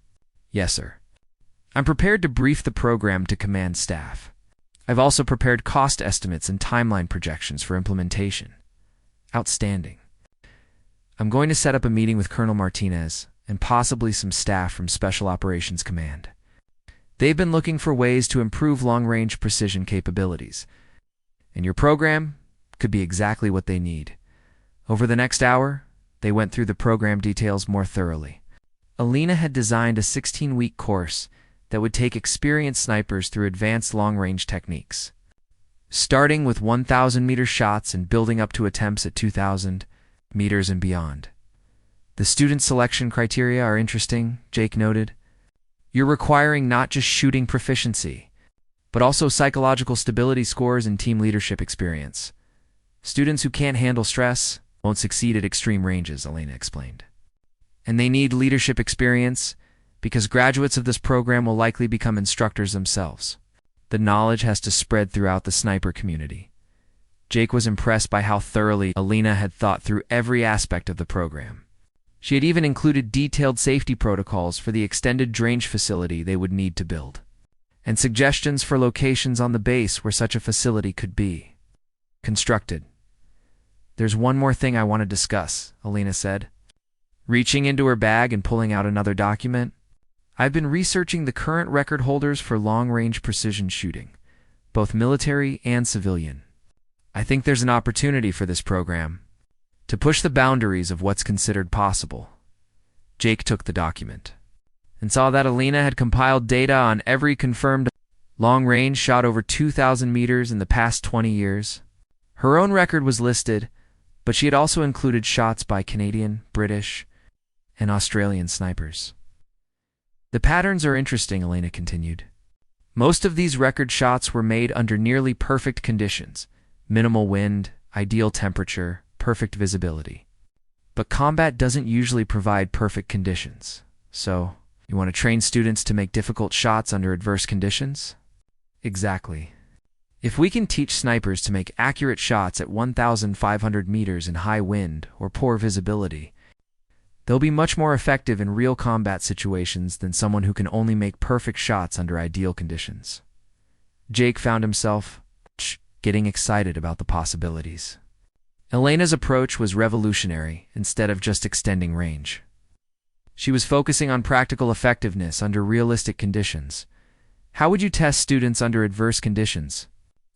Yes, sir. I'm prepared to brief the program to command staff. I've also prepared cost estimates and timeline projections for implementation. Outstanding. I'm going to set up a meeting with Colonel Martinez and possibly some staff from Special Operations Command. They've been looking for ways to improve long-range precision capabilities, and your program could be exactly what they need. Over the next hour, they went through the program details more thoroughly. Alina had designed a 16-week course that would take experienced snipers through advanced long-range techniques, starting with 1,000-meter shots and building up to attempts at 2,000 meters and beyond. The student selection criteria are interesting, Jake noted. You're requiring not just shooting proficiency, but also psychological stability scores and team leadership experience. Students who can't handle stress won't succeed at extreme ranges, Alina explained. And they need leadership experience because graduates of this program will likely become instructors themselves. The knowledge has to spread throughout the sniper community. Jake was impressed by how thoroughly Alina had thought through every aspect of the program. She had even included detailed safety protocols for the extended range facility they would need to build, and suggestions for locations on the base where such a facility could be constructed. There's one more thing I want to discuss, Alina said, reaching into her bag and pulling out another document. I've been researching the current record holders for long-range precision shooting, both military and civilian. I think there's an opportunity for this program to push the boundaries of what's considered possible. Jake took the document and saw that Alina had compiled data on every confirmed long-range shot over 2,000 meters in the past 20 years. Her own record was listed, but she had also included shots by Canadian, British, and Australian snipers. The patterns are interesting, Alina continued. Most of these record shots were made under nearly perfect conditions, minimal wind, ideal temperature, perfect visibility. But combat doesn't usually provide perfect conditions. So, you want to train students to make difficult shots under adverse conditions? Exactly. If we can teach snipers to make accurate shots at 1,500 meters in high wind or poor visibility, they'll be much more effective in real combat situations than someone who can only make perfect shots under ideal conditions. Jake found himself getting excited about the possibilities. Elena's approach was revolutionary instead of just extending range. She was focusing on practical effectiveness under realistic conditions. How would you test students under adverse conditions?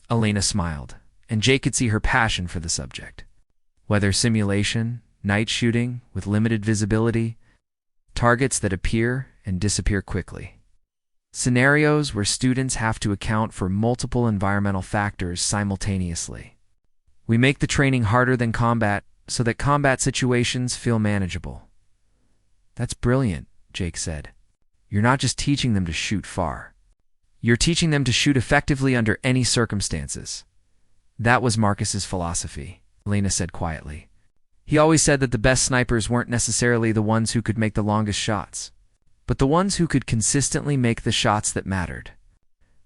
Elena smiled, and Jake could see her passion for the subject. Weather simulation, night shooting with limited visibility, targets that appear and disappear quickly. Scenarios where students have to account for multiple environmental factors simultaneously. We make the training harder than combat so that combat situations feel manageable. That's brilliant, Jake said. You're not just teaching them to shoot far. You're teaching them to shoot effectively under any circumstances. That was Marcus's philosophy, Elena said quietly. He always said that the best snipers weren't necessarily the ones who could make the longest shots, but the ones who could consistently make the shots that mattered.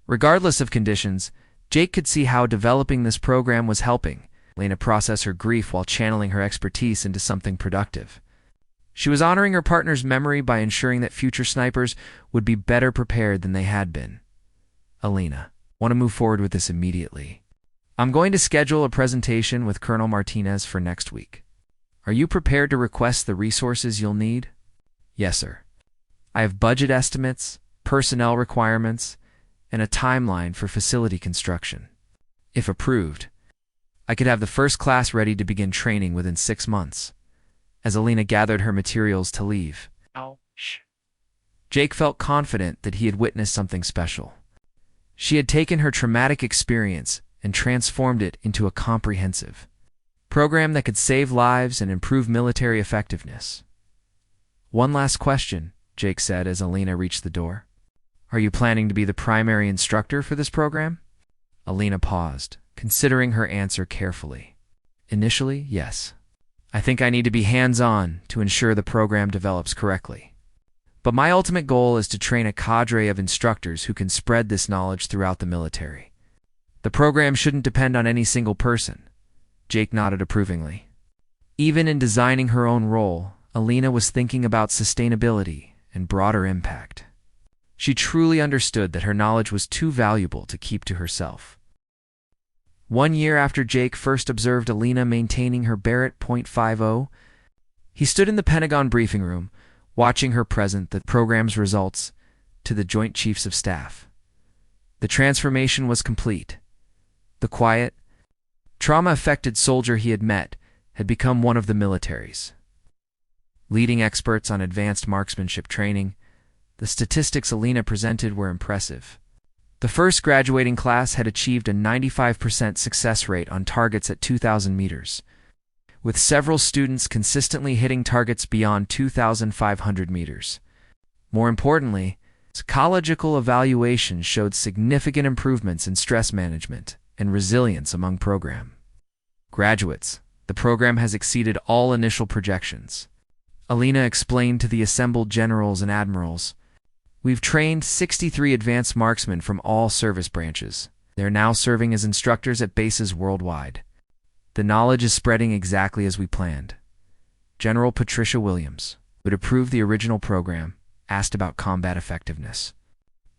Regardless of conditions, Jake could see how developing this program was helping Elena process her grief while channeling her expertise into something productive. She was honoring her partner's memory by ensuring that future snipers would be better prepared than they had been. Elena, want to move forward with this immediately. I'm going to schedule a presentation with Colonel Martinez for next week. Are you prepared to request the resources you'll need? Yes, sir. I have budget estimates, personnel requirements, and a timeline for facility construction. If approved, I could have the first class ready to begin training within 6 months. As Elena gathered her materials to leave, Jake felt confident that he had witnessed something special. She had taken her traumatic experience and transformed it into a comprehensive program that could save lives and improve military effectiveness. One last question, Jake said as Elena reached the door. Are you planning to be the primary instructor for this program? Elena paused, considering her answer carefully. Initially, yes. I think I need to be hands-on to ensure the program develops correctly. But my ultimate goal is to train a cadre of instructors who can spread this knowledge throughout the military. The program shouldn't depend on any single person. Jake nodded approvingly. Even in designing her own role, Elena was thinking about sustainability and broader impact. She truly understood that her knowledge was too valuable to keep to herself. 1 year after Jake first observed Elena maintaining her Barrett.50, he stood in the Pentagon briefing room, watching her present the program's results to the Joint Chiefs of Staff. The transformation was complete. The quiet, trauma-affected soldier he had met had become one of the military's leading experts on advanced marksmanship training. The statistics Elena presented were impressive. The first graduating class had achieved a 95% success rate on targets at 2,000 meters, with several students consistently hitting targets beyond 2,500 meters. More importantly, psychological evaluation showed significant improvements in stress management and resilience among program graduates. The program has exceeded all initial projections. Elena explained to the assembled generals and admirals, "We've trained 63 advanced marksmen from all service branches. They're now serving as instructors at bases worldwide. The knowledge is spreading exactly as we planned." General Patricia Williams, who had approved the original program, asked about combat effectiveness.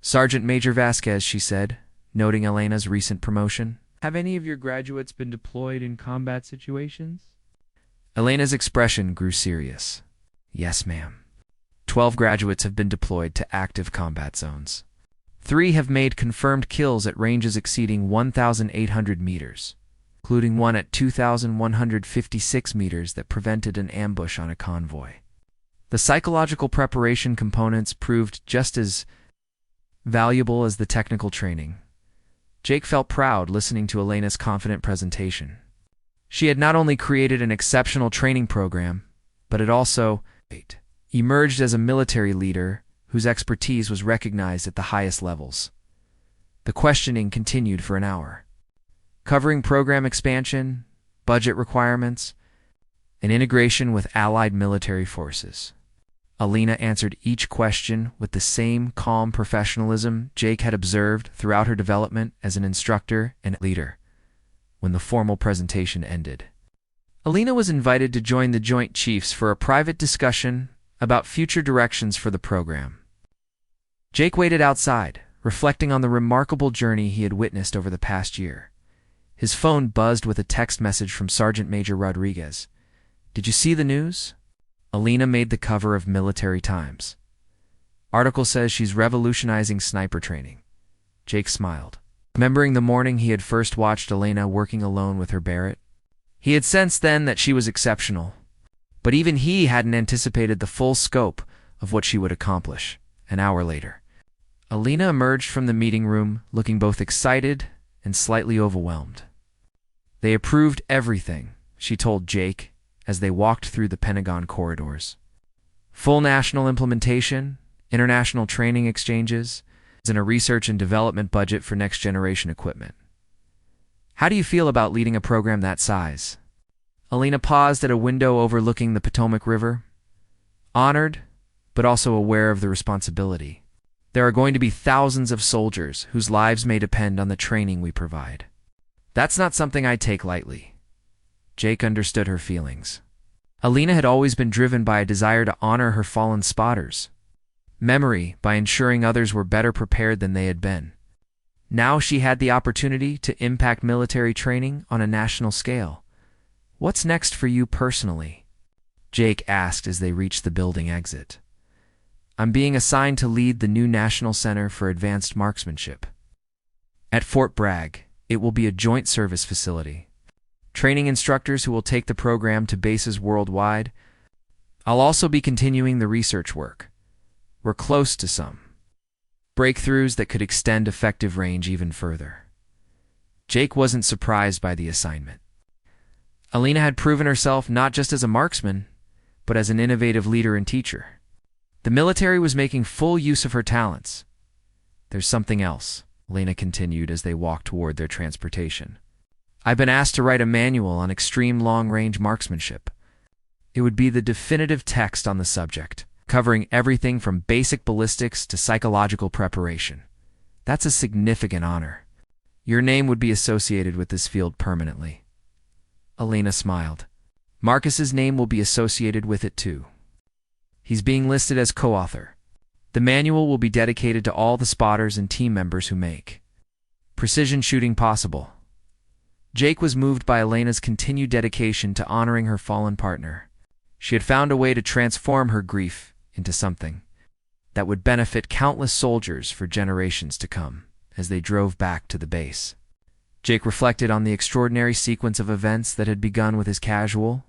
"Sergeant Major Vasquez," she said, noting Elena's recent promotion, "have any of your graduates been deployed in combat situations?" Elena's expression grew serious. "Yes, ma'am. 12 graduates have been deployed to active combat zones. 3 have made confirmed kills at ranges exceeding 1,800 meters, including one at 2,156 meters that prevented an ambush on a convoy. The psychological preparation components proved just as valuable as the technical training." Jake felt proud listening to Elena's confident presentation. She had not only created an exceptional training program, but it also emerged as a military leader whose expertise was recognized at the highest levels. The questioning continued for an hour, covering program expansion, budget requirements, and integration with allied military forces. Elena answered each question with the same calm professionalism Jake had observed throughout her development as an instructor and leader. When the formal presentation ended, Elena was invited to join the Joint Chiefs for a private discussion about future directions for the program. Jake waited outside, reflecting on the remarkable journey he had witnessed over the past year. His phone buzzed with a text message from Sergeant Major Rodriguez. "Did you see the news? Alina made the cover of Military Times. Article says she's revolutionizing sniper training." Jake smiled, remembering the morning he had first watched Elena working alone with her Barrett. He had sensed then that she was exceptional, but even he hadn't anticipated the full scope of what she would accomplish. An hour later, Alina emerged from the meeting room looking both excited and slightly overwhelmed. "They approved everything," she told Jake as they walked through the Pentagon corridors. "Full national implementation, international training exchanges, and a research and development budget for next-generation equipment. How do you feel about leading a program that size?" Alina paused at a window overlooking the Potomac River. "Honored, but also aware of the responsibility. There are going to be thousands of soldiers whose lives may depend on the training we provide. That's not something I take lightly." Jake understood her feelings. Alina had always been driven by a desire to honor her fallen spotters. Memory by ensuring others were better prepared than they had been. Now she had the opportunity to impact military training on a national scale. "What's next for you personally?" Jake asked as they reached the building exit. "I'm being assigned to lead the new National Center for Advanced Marksmanship. At Fort Bragg, it will be a joint service facility, training instructors who will take the program to bases worldwide. I'll also be continuing the research work. We're close to some breakthroughs that could extend effective range even further." Jake wasn't surprised by the assignment. Alina had proven herself not just as a marksman, but as an innovative leader and teacher. The military was making full use of her talents. "There's something else," Alina continued as they walked toward their transportation. "I've been asked to write a manual on extreme long-range marksmanship. It would be the definitive text on the subject, covering everything from basic ballistics to psychological preparation. That's a significant honor. Your name would be associated with this field permanently." Alina smiled. "Marcus's name will be associated with it too. He's being listed as co-author. The manual will be dedicated to all the spotters and team members who make precision shooting possible." Jake was moved by Elena's continued dedication to honoring her fallen partner. She had found a way to transform her grief into something that would benefit countless soldiers for generations to come. As they drove back to the base, Jake reflected on the extraordinary sequence of events that had begun with his casual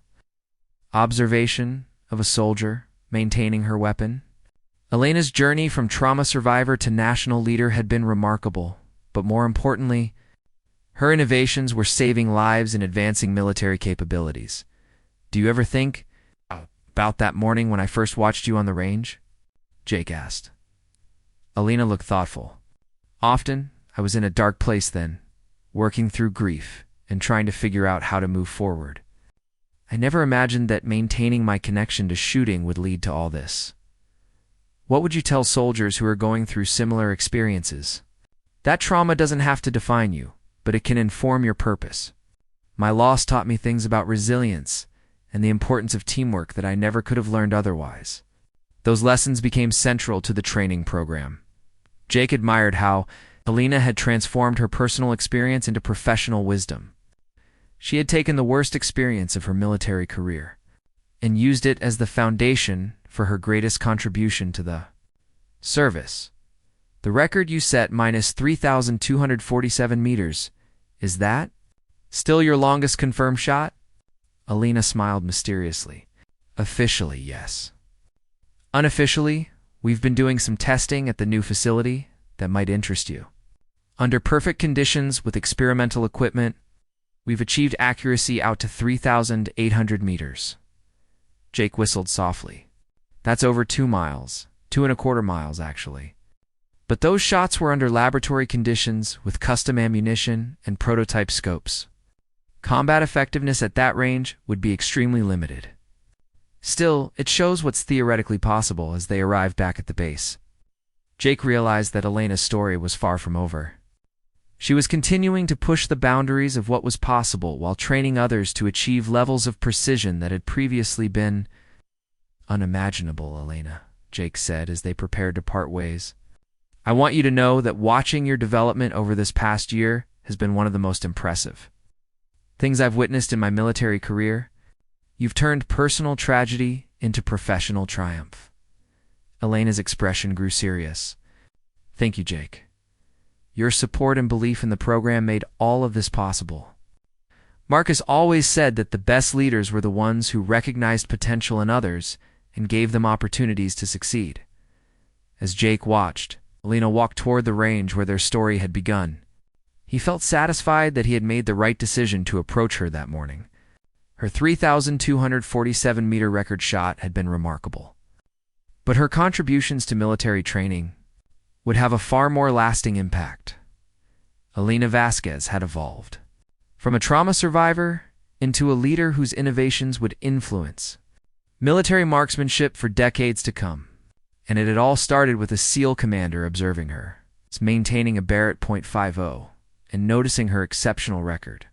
observation of a soldier maintaining her weapon. Elena's journey from trauma survivor to national leader had been remarkable, but more importantly, her innovations were saving lives and advancing military capabilities. "Do you ever think about that morning when I first watched you on the range?" Jake asked. Alina looked thoughtful. "Often, I was in a dark place then, working through grief and trying to figure out how to move forward. I never imagined that maintaining my connection to shooting would lead to all this." "What would you tell soldiers who are going through similar experiences?" "That trauma doesn't have to define you, but it can inform your purpose. My loss taught me things about resilience and the importance of teamwork that I never could have learned otherwise. Those lessons became central to the training program." Jake admired how Alina had transformed her personal experience into professional wisdom. She had taken the worst experience of her military career and used it as the foundation for her greatest contribution to the service. "The record you set minus 3,247 meters, is that still your longest confirmed shot?" Alina smiled mysteriously. "Officially, yes. Unofficially, we've been doing some testing at the new facility that might interest you. Under perfect conditions with experimental equipment, we've achieved accuracy out to 3,800 meters. Jake whistled softly. "That's over 2 miles, 2.25 miles actually. But those shots were under laboratory conditions with custom ammunition and prototype scopes. Combat effectiveness at that range would be extremely limited. Still, it shows what's theoretically possible." As they arrived back at the base, Jake realized that Elena's story was far from over. She was continuing to push the boundaries of what was possible while training others to achieve levels of precision that had previously been unimaginable. "Elena," Jake said as they prepared to part ways, "I want you to know that watching your development over this past year has been one of the most impressive. Things I've witnessed in my military career. You've turned personal tragedy into professional triumph. Elena's expression grew serious. Thank you, Jake. Your support and belief in the program made all of this possible. Marcus always said that the best leaders were the ones who recognized potential in others and gave them opportunities to succeed. As Jake watched, Elena walked toward the range where their story had begun. He felt satisfied that he had made the right decision to approach her that morning. Her 3,247-meter record shot had been remarkable. But her contributions to military training would have a far more lasting impact. Elena Vasquez had evolved from a trauma survivor into a leader whose innovations would influence military marksmanship for decades to come. And it had all started with a SEAL commander observing her, maintaining a Barrett.50, and noticing her exceptional record.